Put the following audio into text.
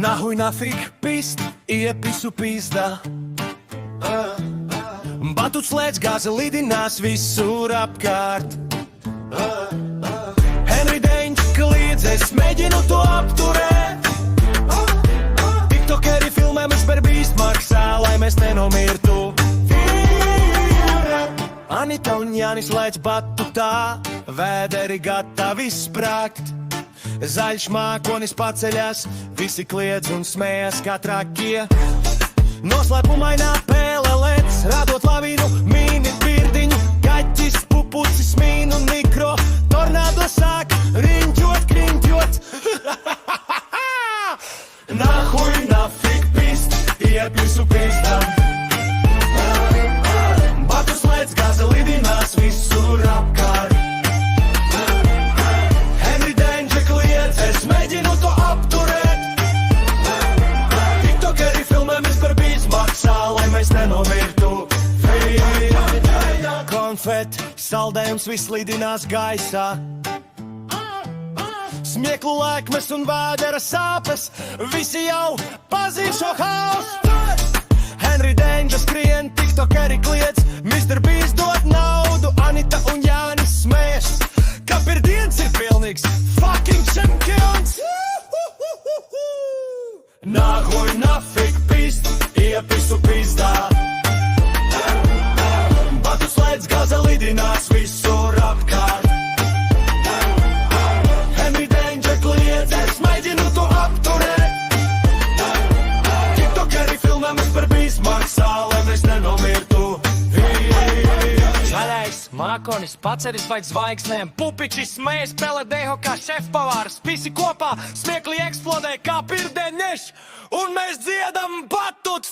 Nahuj nafig pist, iepisu pizdā. Batuts lēc gāze lidinās visur apkārt. Henry Deņš kliedz, es mēģinu to apturēt. Tiktokeri filmēmas par bīst maksā, lai mēs nenomirtu. Anita un Jānis lēc batutā, vēderi gatavi sprākt. Zaļš mākonis paceļas, visi kliedz un smējas kā trakie. Noslēpumainā pēle lec, radot lavīnu, mīni pirdiņu. Kaķis, pupucis, mīnu, mikro, tornādo sāk riņķot, kriņķot. Nahuj, nafig pist, iepisu pistam. Batus lēc, gāze lidinās visur apkārt. Henry Deņš kliedz, es mēģinu to apturēt. Tiktokeri filmēmis par bīts maksā, lai mēs nenomirtu. Konfeti, saldējums viss lidinās gaisā. Smieklu lēkmes un vēdera sāpes, visi jau pazīst šo hausu. Henry Deņš skrien, tiktokeri kliedz, Mr. Beast dod naudu, Anita un Jānis smējas. Kapirdiens ir pilnīgs fucking čempions. Nahuj, nafig pist, iepisu pizdā. Batus lēc, gāze lidinās visur apkārt. Henry Deņš kliedz, es mēģinu to apturēt. Tiktokeri filmēmas par bīst maksā, lai mēs nenomirtu. Zaļais, mākonis, paceris vai zvaigznēm, pupičis smējas, peledēho kā šefpavārs, visi kopā smiekli eksplodē kā pirdeņš, un mēs dziedam batut